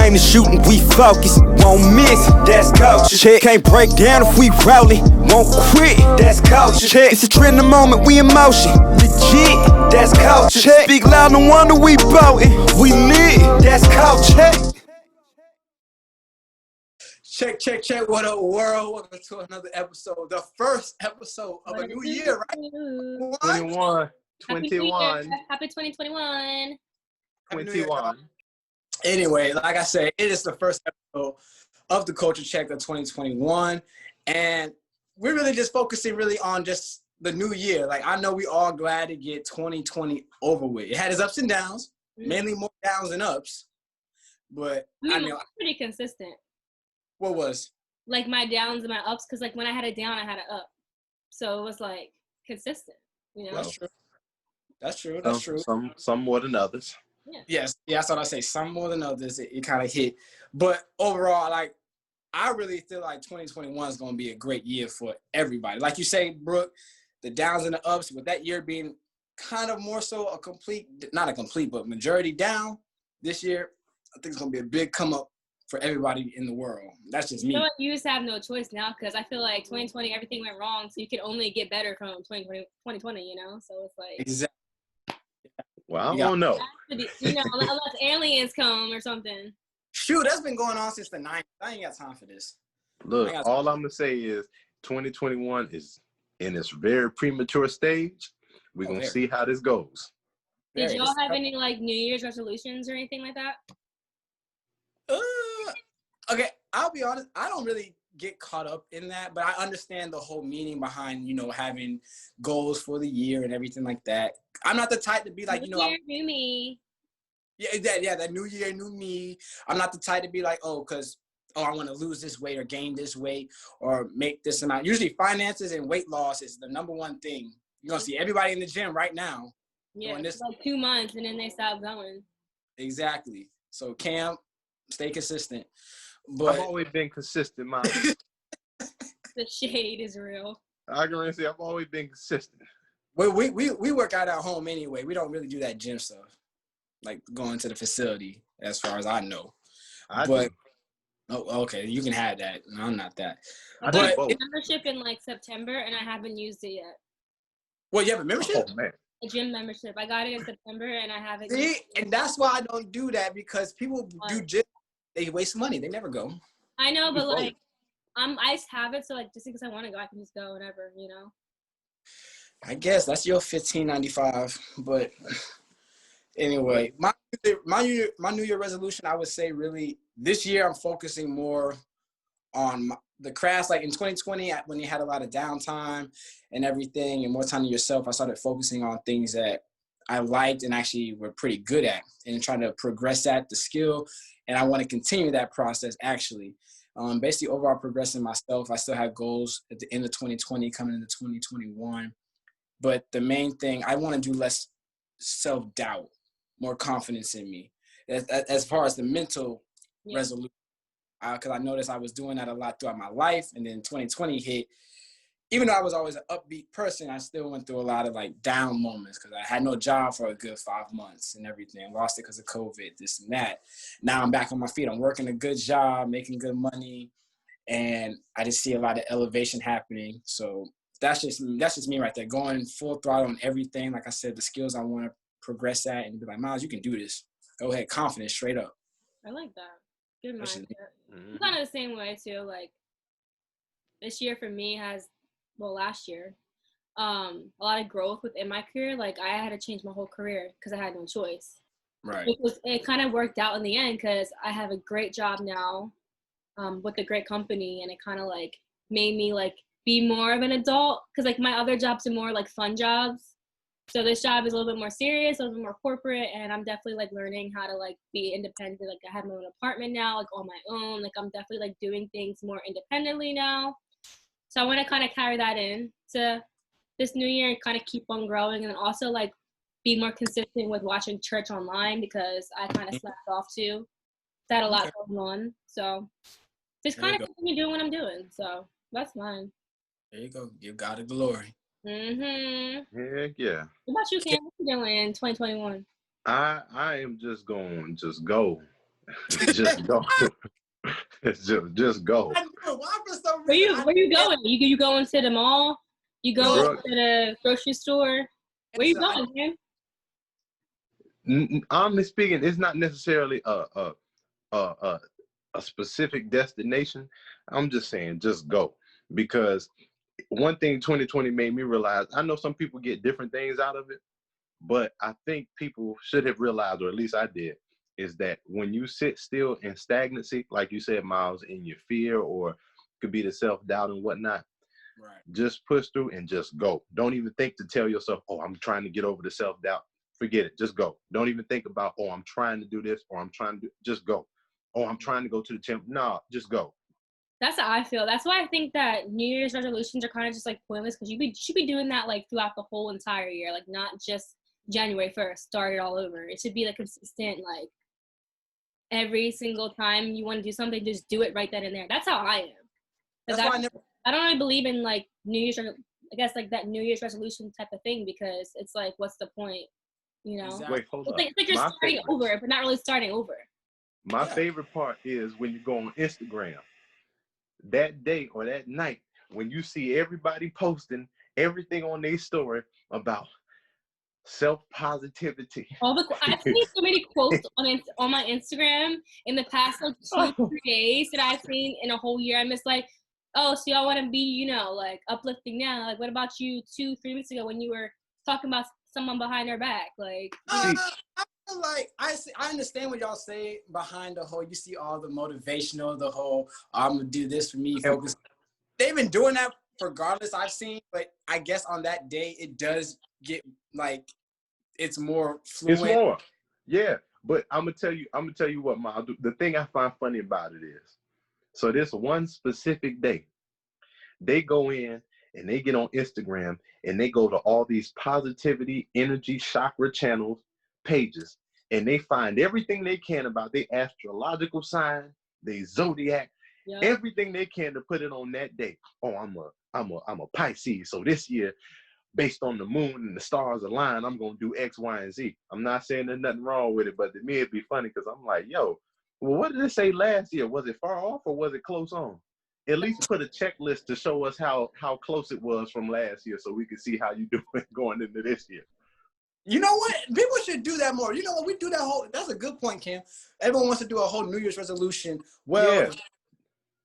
came to shooting, we focus. Won't miss, that's culture. Check. Can't break down if we rowling. Won't quit, that's culture. Check. It's a trend, the moment we in motion. Legit, that's culture. Check. Speak loud, no wonder we boating. We lit, that's culture. Check. What up, world? Welcome to another episode. The first episode of a new year, right? 21. Happy 21. Happy 2021. 21. Anyway, like I said, it is the first episode of the Culture Check of 2021. And we're really just focusing really on just the new year. Like, I know we all glad to get 2020 over with. It had its ups and downs, mainly more downs than ups. But I mean, pretty consistent. What was? Like my downs and my ups, because like when I had a down, I had an up. So it was like consistent, you know? That's true. Some more than others. Yeah. Yes, that's what I say. Some more than others, it kind of hit. But overall, like, I really feel like 2021 is going to be a great year for everybody. Like you say, Brooke, the downs and the ups, with that year being kind of more so not a complete, but majority down this year, I think it's going to be a big come up for everybody in the world. That's just me. You know what? You just have no choice now, because I feel like 2020, everything went wrong, so you can only get better from 2020, you know? So it's like... Exactly. Well, I don't know. You know, unless aliens come or something. Shoot, that's been going on since the 90s. I ain't got time for this. Look, all I'm going to say is 2021 is in its very premature stage. We're going to see how this goes. Did y'all have any, like, New Year's resolutions or anything like that? Okay, I'll be honest. I don't really get caught up in that, but I understand the whole meaning behind, you know, having goals for the year and everything like that. I'm not the type to be like, new year, new me. Yeah, that new year, new me. I'm not the type to be like, I want to lose this weight or gain this weight or make this amount. Usually finances and weight loss is the number one thing. You're going to see everybody in the gym right now. Yeah, it's like 2 months and then they stop going. Exactly. So Cam, stay consistent. But I've always been consistent, man. The shade is real. I can really say I've always been consistent. Well, we work out at home anyway. We don't really do that gym stuff, like going to the facility, as far as I know. Do. Oh, okay, you can have that. No, I'm not that. I got a membership in like September, and I haven't used it yet. Well, you have a membership? Oh, man. A gym membership. I got it in September, and I haven't. See, and that's why I don't do that, because people do gym. They waste money. They never go. I know, but like, I just have it, so like, just because I want to go, I can just go whenever, you know. I guess that's your $15.95. But anyway, my New Year resolution, I would say, really this year I'm focusing more on the crafts. Like in 2020, when you had a lot of downtime and everything, and more time to yourself, I started focusing on things that I liked and actually were pretty good at, and trying to progress the skill. And I want to continue that process, actually. Basically, overall progressing myself. I still have goals at the end of 2020, coming into 2021. But the main thing, I want to do less self-doubt, more confidence in me. As far as the mental resolution, because I noticed I was doing that a lot throughout my life. And then 2020 hit. Even though I was always an upbeat person, I still went through a lot of like down moments, because I had no job for a good 5 months and everything. Lost it because of COVID, this and that. Now I'm back on my feet. I'm working a good job, making good money, and I just see a lot of elevation happening. So that's just me right there, going full throttle on everything. Like I said, the skills I want to progress at, and be like, Miles, you can do this. Go ahead, confidence, straight up. I like that. Good mindset. I'm kind of the same way too. Like this year for me last year, a lot of growth within my career. Like I had to change my whole career because I had no choice. Right. It kind of worked out in the end, because I have a great job now with a great company, and it kind of like made me like be more of an adult, because like my other jobs are more like fun jobs. So this job is a little bit more serious, a little bit more corporate, and I'm definitely like learning how to like be independent. Like I have my own apartment now, like on my own. Like I'm definitely like doing things more independently now. So I want to kind of carry that in to this new year and kind of keep on growing, and then also like be more consistent with watching church online, because I kind of slacked off too. Had a lot going on. So just kind of continue doing what I'm doing. So that's mine. There you go. Give God the glory. Mm-hmm. Yeah. What about you, Cam? What you doing in 2021? I am just going to go. Just go. just go. I know. Why for some Where reason? you going? You going to the mall? You going Bro. to the grocery store? Where you going, man? Honestly speaking, it's not necessarily a specific destination. I'm just saying, just go. Because one thing 2020 made me realize, I know some people get different things out of it, but I think people should have realized, or at least I did, is that when you sit still in stagnancy, like you said, Miles, in your fear, or could be the self-doubt and whatnot, Right. just push through and just go. Don't even think to tell yourself, oh, I'm trying to get over the self-doubt. Forget it. Just go. Don't even think about, oh, I'm trying to do this, or I'm trying to do, just go. Oh, I'm trying to go to the gym. No, just go. That's how I feel. That's why I think that New Year's resolutions are kind of just like pointless, because you should be doing that like throughout the whole entire year, like not just January 1st, start it all over. It should be like consistent, like every single time you want to do something, just do it right then and there. That's how I am. That's why I don't really believe in like New Year's, I guess like that New Year's resolution type of thing, because it's like, what's the point? You know? Exactly. Wait, hold It's up. like you're starting over, but not really starting over. My favorite part is when you go on Instagram, that day or that night, when you see everybody posting everything on their story about self-positivity. I've seen so many quotes on my Instagram in the past like 2-3 days that I've seen in a whole year. I'm just like, oh, so y'all want to be, you know, like uplifting now? Like, what about you 2-3 weeks ago when you were talking about someone behind their back? Like, I feel like I understand what y'all say behind the whole. You see all the motivational, the whole I'm gonna do this for me. Focus. They've been doing that regardless. I've seen, but I guess on that day it does get like it's more fluent. It's more, yeah. But I'm gonna tell you what, Miles. The thing I find funny about it is, so this one specific day, they go in and they get on Instagram and they go to all these positivity, energy, chakra channels pages, and they find everything they can about their astrological sign, their zodiac, everything they can to put it on that day. Oh, I'm a Pisces, so this year, based on the moon and the stars align, I'm gonna do X, Y, and Z. I'm not saying there's nothing wrong with it, but to me it'd be funny because I'm like, yo, well, what did it say last year? Was it far off or was it close on? At least put a checklist to show us how close it was from last year, so we can see how you doing going into this year. You know what? People should do that more. You know what? We do that whole. That's a good point, Cam. Everyone wants to do a whole New Year's resolution. Well,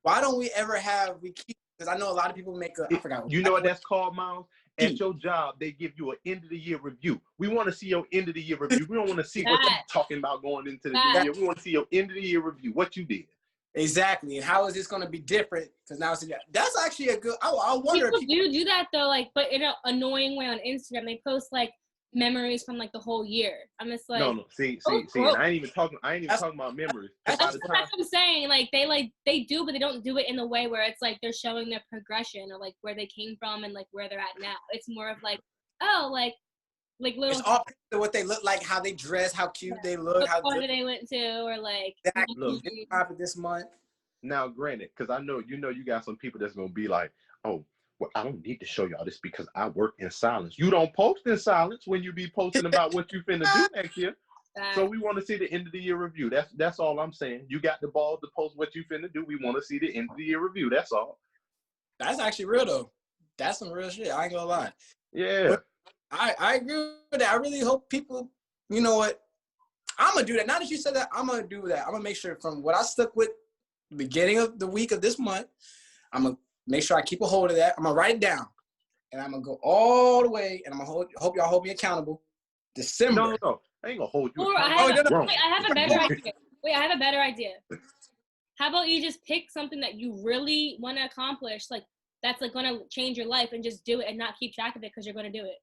why don't we ever we keep? Because I know a lot of people make I forgot. You know what that's called, Miles? At your job, they give you an end of the year review. We want to see your end of the year review. We don't want to see what you're talking about going into the new year. We want to see your end of the year review. What you did. Exactly. And how is this going to be different? Because now that's actually a good. I wonder. People do that though, like, but in an annoying way on Instagram. They post like memories from like the whole year. I'm just like, no. See. I ain't even talking about memories. That's what I'm saying. Like they do, but they don't do it in the way where it's like they're showing their progression or like where they came from and like where they're at now. It's more of like, oh, like little. It's all what they look like, how they dress, how cute they look, how party they went to, or like. Look, this month. Now, granted, because I know you got some people that's gonna be like, oh, well, I don't need to show y'all this because I work in silence. You don't post in silence when you be posting about what you finna do next year. So we want to see the end of the year review. That's all I'm saying. You got the ball to post what you finna do. We want to see the end of the year review. That's all. That's actually real though. That's some real shit. I ain't gonna lie. Yeah. But I agree with that. I really hope people, you know what? I'm gonna do that. Now that you said that, I'm gonna do that. I'm gonna make sure from what I stuck with the beginning of the week of this month, I'm gonna make sure I keep a hold of that. I'm gonna write it down, and I'm gonna go all the way. And I'm gonna hope y'all hold me accountable. December. No, I ain't gonna hold you. Or I have a better idea. Wait, I have a better idea. How about you just pick something that you really want to accomplish, like that's like gonna change your life, and just do it and not keep track of it because you're gonna do it.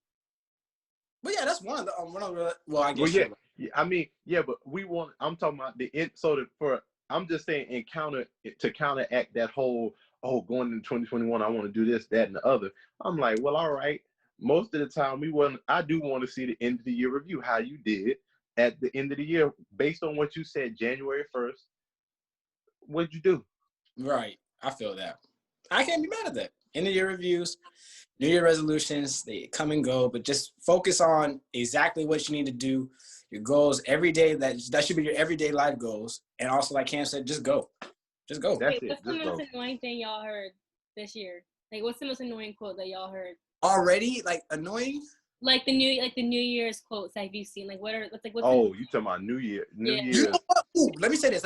But yeah, that's one of the well, I guess. Well, yeah. I mean, yeah, but I'm talking about the end. So I'm just saying, to counteract that whole, oh, going into 2021, I want to do this, that, and the other. I'm like, well, all right. Most of the time, I do want to see the end of the year review, how you did at the end of the year, based on what you said, January 1st. What'd you do? Right. I feel that. I can't be mad at that. End of year reviews, New Year resolutions, they come and go, but just focus on exactly what you need to do. your goals every day. That should be your everyday life goals. And also, like Cam said, just go. Just go. That's Wait, it. what's the Just most go. annoying thing y'all heard this year? Like, what's the most annoying quote that y'all heard? Already, like, annoying? Like the New Year's quotes that you've seen. Like, what's Oh, you talking about New Year? New Yeah. You Year's. know what? Ooh, let me say this.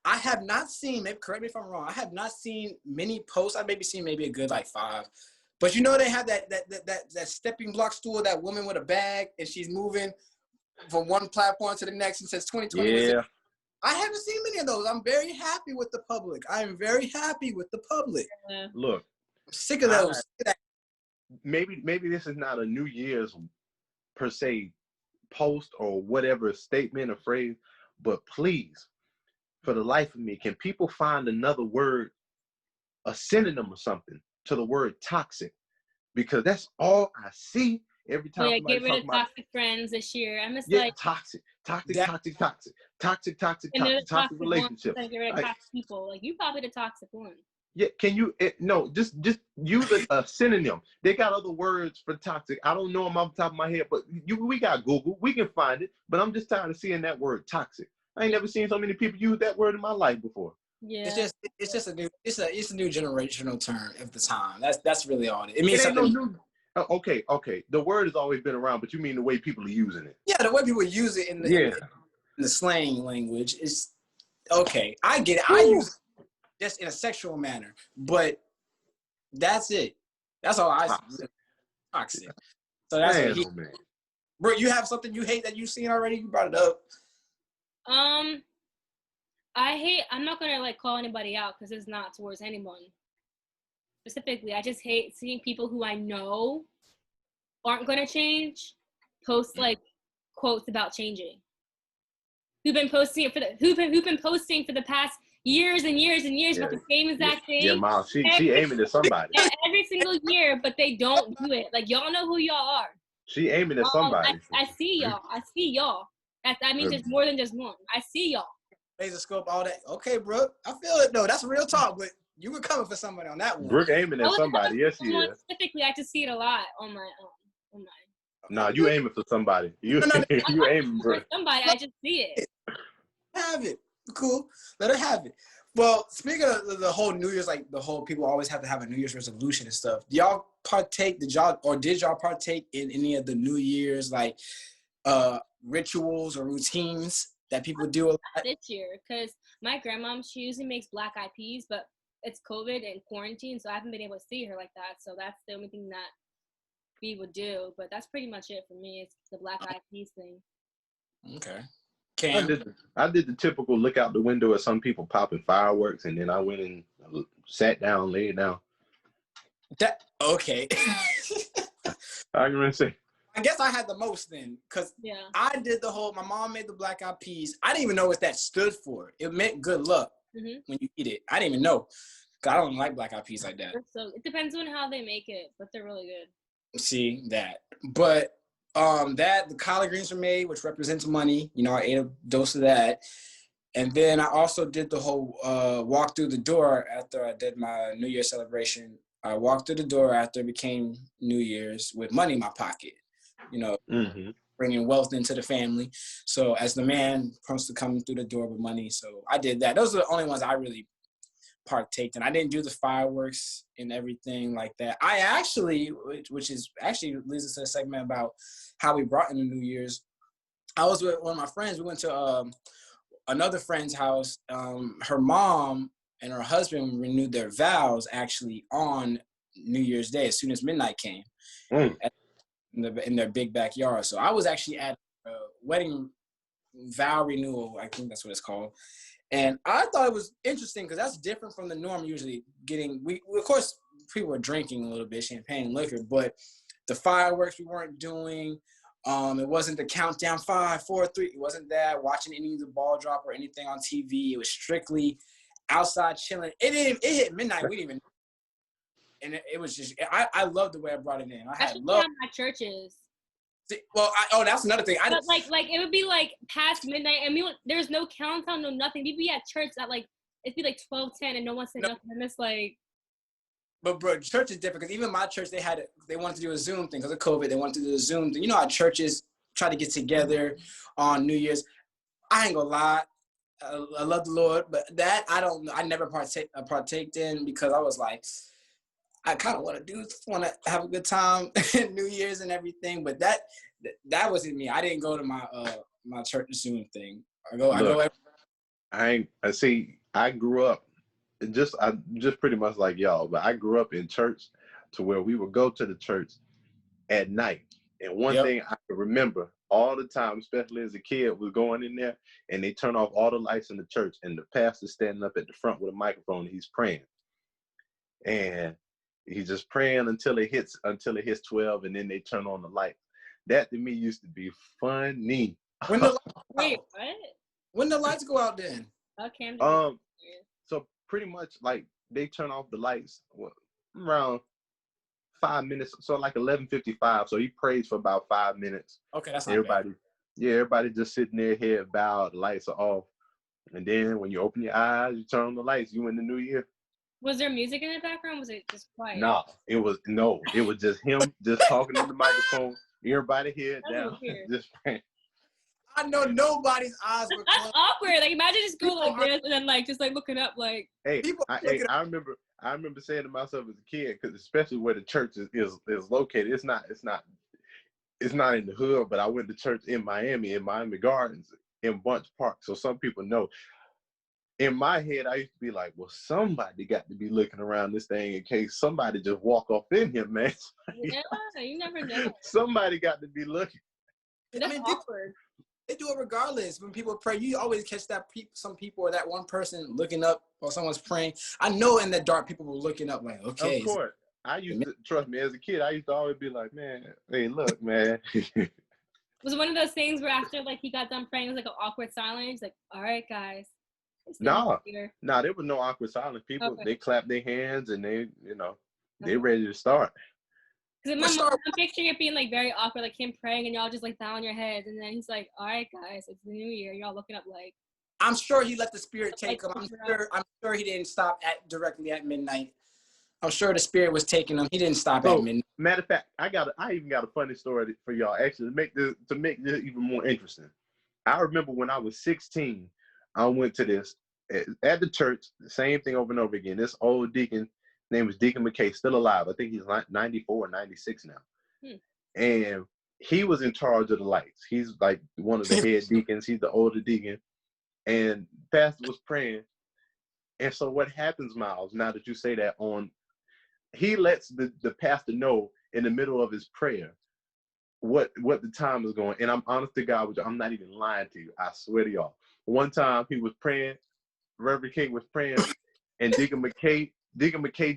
I have not seen, maybe correct me if I'm wrong, I have not seen many posts. I've maybe seen maybe a good like 5. But you know they have that stepping block stool, that woman with a bag, and she's moving from one platform to the next and says 2020. Yeah. I haven't seen many of those. I'm very happy with the public. I am very happy with the public. Look, I'm sick of those. maybe this is not a New Year's per se post or whatever statement or phrase, but please, for the life of me, can people find another word, a synonym or something to the word toxic? Because that's all I see every time. Oh, yeah, somebody get rid talk of about, toxic friends this year. I'm just yeah, like, toxic and they're the toxic relationship. ones. Like, get rid of Like, toxic people. Like, you probably the toxic one. yeah, can you? No, just use a synonym. They got other words for toxic. I don't know them off the top of my head, but we got Google. We can find it. But I'm just tired of seeing that word toxic. I ain't never seen so many people use that word in my life before. Yeah. It's just a new generational term of the time. That's really all it is. It means It ain't something. no new. Okay. The word has always been around, but you mean the way people are using it? Yeah, the way people use it in the slang language is okay. I get it. I use it just in a sexual manner, but that's it. That's all I toxic. So that's what he. Man. Bro, you have something you hate that you've seen already? You brought it up. I'm not gonna like call anybody out because it's not towards anyone specifically. I just hate seeing people who I know aren't gonna change post like quotes about changing. Who've been posting for the past years and years and years about the same exact thing. Yeah, Miles, she aiming at somebody. Yeah, every single year, but they don't do it. Like, y'all know who y'all are. She aiming at somebody. I see y'all. That means there's more than just one. I see y'all. Laser scope, all that. Okay, bro. I feel it. No, that's real talk, but you were coming for somebody on that one. Brooke aiming at somebody. Yes, she is. Specifically, I just see it a lot on my Nah, you aiming for somebody. You aiming, Brooke. Somebody, I just see it. Have it. Cool. Let her have it. Well, speaking of the whole New Year's, like the whole people always have to have a New Year's resolution and stuff. Did y'all partake in any of the New Year's like rituals or routines that people do a lot? This year, because my grandma, she usually makes black eyed peas, but it's COVID and quarantine, so I haven't been able to see her like that. So that's the only thing that we would do. But that's pretty much it for me. It's the black eyed peas thing. Okay. I did the typical look out the window at some people popping fireworks, and then I went and sat down, laid down. Okay. I can say. I guess I had the most then, because I did my mom made the black eyed peas. I didn't even know what that stood for. It meant good luck when you eat it. I didn't even know, because I don't like black eyed peas like that. So it depends on how they make it, but they're really good. See that. But the collard greens were made, which represents money. You know, I ate a dose of that. And then I also did the whole walk through the door after I did my New Year's celebration. I walked through the door after it became New Year's with money in my pocket, you know, bringing wealth into the family. So as the man supposed to come through the door with money. So I did that. Those are the only ones I really partaked in. I didn't do the fireworks and everything like that. I actually, which is actually leads us to a segment about how we brought in the New Year's. I was with one of my friends. We went to another friend's house. Her mom and her husband renewed their vows actually on New Year's Day as soon as midnight came in their big backyard. So I was actually at a wedding vow renewal. I think that's what it's called. And I thought it was interesting because that's different from the norm. Usually of course, people were drinking a little bit, champagne and liquor, but the fireworks we weren't doing. It wasn't the countdown 5, 4, 3. It wasn't that, watching any of the ball drop or anything on TV. It was strictly outside chilling. It hit midnight. We didn't even know. And it was just, I love the way I brought it in. I had love. My churches. Well, that's another thing. But like it would be like past midnight, and there's no countdown, no nothing. We'd be at church at like it'd be like 12:10, and no one said nothing. And it's like. But bro, church is different because even my church they wanted to do a Zoom thing because of COVID. They wanted to do a Zoom thing. You know how churches try to get together on New Year's. I ain't gonna lie. I love the Lord, but that I never partaked in because I was like, I kind of want to have a good time in New Year's and everything. But that wasn't me. I didn't go to my my church soon thing. I go I grew up just pretty much like y'all, but I grew up in church to where we would go to the church at night. And one thing I can remember all the time, especially as a kid, was going in there and they turn off all the lights in the church and the pastor standing up at the front with a microphone and he's praying. And he's just praying until it hits 12 and then they turn on the light. That to me used to be funny. Wait, what? When the lights go out then? Okay. So pretty much like they turn off the lights around 5 minutes, so like 11:55. So he prays for about 5 minutes. Okay, that's not everybody. bad. Yeah, everybody just sitting there, head bowed, the lights are off, and then when you open your eyes, you turn on the lights. You in the new year. Was there music in the background? Was it just quiet? No, it was just him just talking in the microphone. Everybody head down, just praying. I know nobody's eyes were That's closed. awkward. Like imagine just going like this and then like just like looking up like. Hey, I remember saying to myself as a kid, because especially where the church is located, it's not in the hood, but I went to church in Miami Gardens, in Bunch Park. So some people know. In my head, I used to be like, well, somebody got to be looking around this thing in case somebody just walk off in here, man. Yeah, you never know. Somebody got to be looking. That's awkward. They do it regardless. When people pray, you always catch some people or that one person looking up or someone's praying. I know in the dark people were looking up like, okay. Of course. I used to, trust me, as a kid, I used to always be like, man, hey, look, man. Was it one of those things where after like he got done praying, it was like an awkward silence? Like, all right, guys. No, there was no awkward silence. People, They clap their hands and they ready to start. Because I'm picturing it being like very awkward, like him praying and y'all just like bowing your heads, and then he's like, "All right, guys, it's the new year." Y'all looking up like. I'm sure he let the spirit take him. I'm sure he didn't stop directly at midnight. I'm sure the spirit was taking him. He didn't stop at midnight. Matter of fact, I even got a funny story for y'all. Actually, to make this even more interesting. I remember when I was 16, I went to this at the church. The same thing over and over again. This old deacon. Name was Deacon McKay, still alive. I think he's 94 or 96 now. And he was in charge of the lights. He's like one of the head deacons. He's the older deacon. And pastor was praying. And so what happens, Miles, now that you say that, he lets the pastor know in the middle of his prayer what the time is going. And I'm honest to God with you, I'm not even lying to you. I swear to y'all. One time he was praying, Reverend King was praying, and Deacon McKay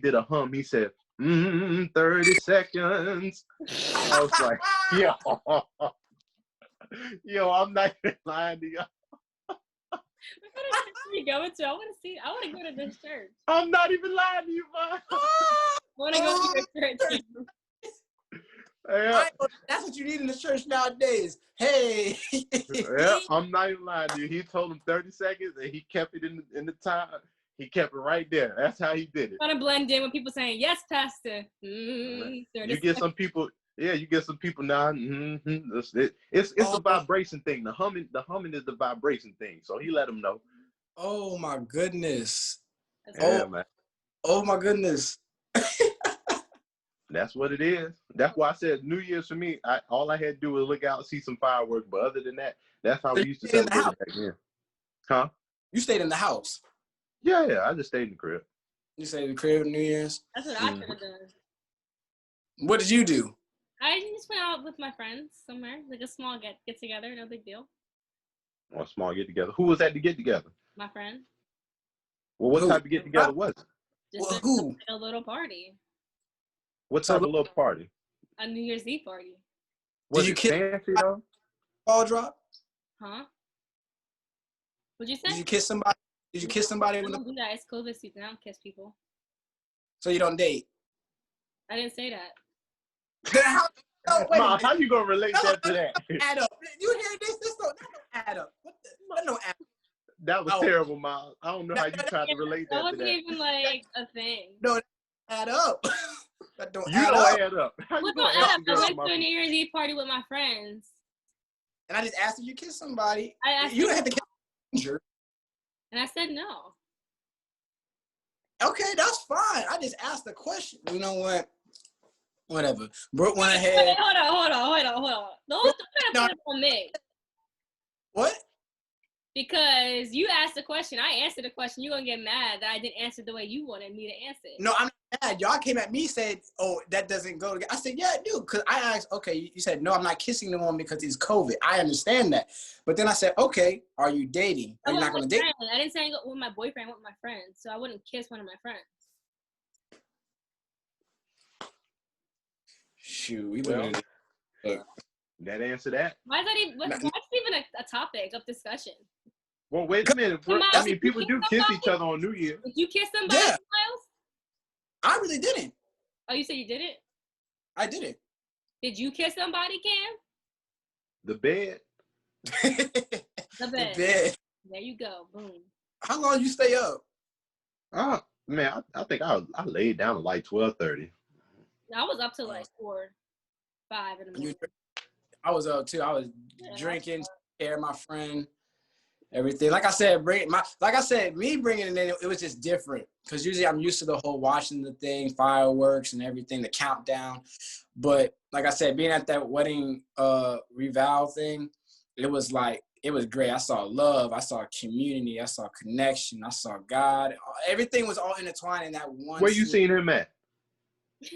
did a hum. He said, 30 seconds. I was like, yo, I'm not even lying to y'all. What kind of church are you going to? I want to go to this church. I'm not even lying to you, man. I want to go to your church. Yeah. That's what you need in the church nowadays. Hey. Yeah, I'm not even lying to you. He told him 30 seconds and he kept it in the time. He kept it right there. That's how he did it. Trying to blend in with people saying, yes, pastor. You get some people now. It's a vibration thing. The humming is the vibration thing. So he let them know. Oh my goodness. Man. Oh my goodness. That's what it is. That's why I said New Year's for me. All I had to do was look out, see some fireworks. But other than that, that's how we used to celebrate back then. Huh? You stayed in the house. Yeah, I just stayed in the crib. You stayed in the crib New Year's? That's what I should have done. What did you do? I just went out with my friends somewhere, like a small get together, no big deal. A small get together. Who was at the get together? My friend. Well, what type of get together was it? Just who? a little party. What type of little party? A New Year's Eve party. Was it fancy though? Ball drop? Huh? What'd you say? Did you kiss somebody? Did you kiss somebody? I don't do that. It's COVID season. I don't kiss people. So you don't date? I didn't say that. How you gonna relate that to that? Add up. You hear this? That don't add up. That don't add up. That was terrible, Miles. I don't know how you tried to relate that to that. That wasn't even like a thing. No, add up. That don't add up. How What you don't add up? I girl, went to a New Year's Eve party with my friends. and I just asked if you kissed somebody. I asked You don't have to kiss a stranger. and I said no. Okay, that's fine. I just asked the question. You know what? Whatever. Brooke went ahead. Wait, hold on. Don't try to put it on me. What? Because you asked the question, I answered the question. You're gonna get mad that I didn't answer the way you wanted me to answer. No, I'm not mad. Y'all came at me, said, "Oh, that doesn't go together." I said, "Yeah, it do." Because I asked, okay, you said, "No, I'm not kissing the woman because it's COVID." I understand that, but then I said, "Okay, are you dating? Are you not gonna date?" I didn't say with my boyfriend, with my friends, so I wouldn't kiss one of my friends. Shoot, we Well, look. that answer that. Why is that even? What's even a topic of discussion? Well, wait a minute. I mean, people do kiss each other on New Year. Did you kiss somebody, Yeah. Miles? I really didn't. Oh, you said you didn't? I didn't. Did you kiss somebody, Cam? The bed. The bed. The bed. There you go. Boom. How long you stay up? Man, I think I laid down at like 12:30. I was up to like 4, 5 in the morning. I was up too. I was drinking, care my friend, everything. Like I said, me bringing it in, it was just different. Because usually I'm used to the whole watching the thing, fireworks and everything, the countdown. But like I said, being at that wedding revow thing, it was great. I saw love, I saw community, I saw connection, I saw God. Everything was all intertwined in that one. Where you seen him at?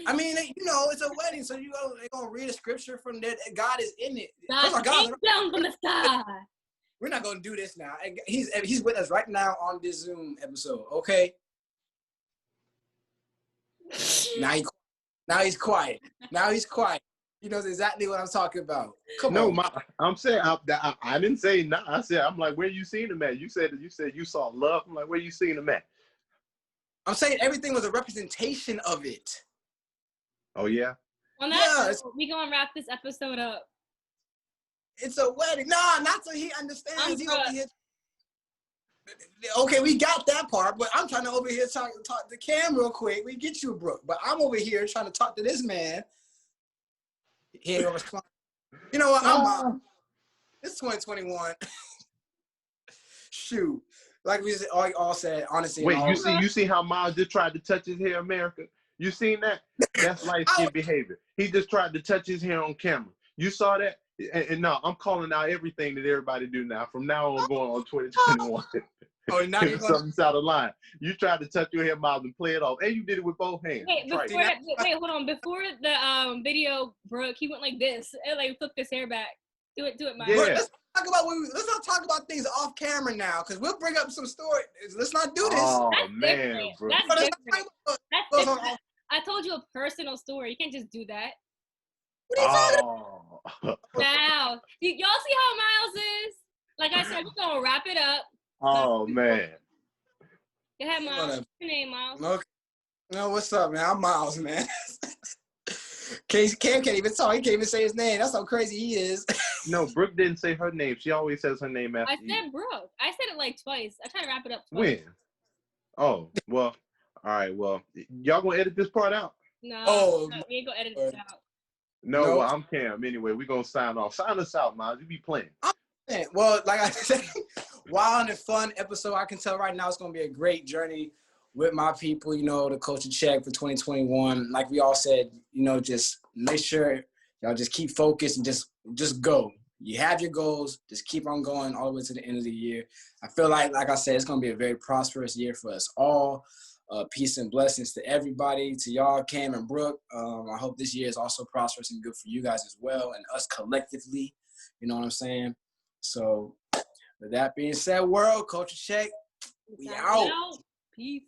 I mean, it's a wedding, so they're gonna read a scripture from there. God is in it. God came down from the sky. We're not gonna do this now. He's with us right now on this Zoom episode. Okay. Now he's quiet. Now he's quiet. He knows exactly what I'm talking about. Come on. I'm saying I didn't say nah. I said I'm like, where you seen him at? You said you saw love. I'm like, where you seen him at? I'm saying everything was a representation of it. Oh yeah. On that note, we gonna wrap this episode up. It's a wedding. Nah, not so he understands. He over here. Okay, we got that part, but I'm trying to over here talk to Cam real quick. We get you, Brooke, but I'm over here trying to talk to this man. He ain't gonna respond. You know what? It's 2021. Shoot, like we all said, honestly. Wait, you see how Miles just tried to touch his hair, America? You seen that? That's light skin behavior. He just tried to touch his hair on camera. You saw that? And no, I'm calling out everything that everybody do now. From now on, going on 2021. Oh, now you're going something's out of line. You tried to touch your hair, Miles, and play it off, and you did it with both hands. Wait, hold on. Before the video broke, he went like this and like flipped his hair back. Do it, Miles. Yeah. Let's not talk about things off camera now, because we'll bring up some stories. Let's not do this. Oh That's man, different. bro. That's different. Goes on. I told you a personal story. You can't just do that. What are you talking about? Now, y'all see how Miles is? Like I said, we're gonna wrap it up. Oh man. Go ahead, Miles. What's your name, Miles? Okay. No, what's up, man? I'm Miles, man. Cam can't even talk. He can't even say his name. That's how crazy he is. No, Brooke didn't say her name. She always says her name after you. I said Brooke. I said it like twice. I tried to wrap it up twice. When? Oh, well, all right. Well, y'all gonna edit this part out? No, we ain't gonna edit this out. No, No. well, I'm Cam. Anyway, we're gonna sign off. Sign us out, Miles. You be playing. Well, like I said, wild and fun episode. I can tell right now it's going to be a great journey with my people, the Culture Check for 2021. Like we all said, just make sure y'all just keep focused and just go. You have your goals. Just keep on going all the way to the end of the year. I feel like I said, it's going to be a very prosperous year for us all. Peace and blessings to everybody, to y'all, Cam and Brooke. I hope this year is also prosperous and good for you guys as well and us collectively. You know what I'm saying? So with that being said, world, Culture Check, we out. Peace.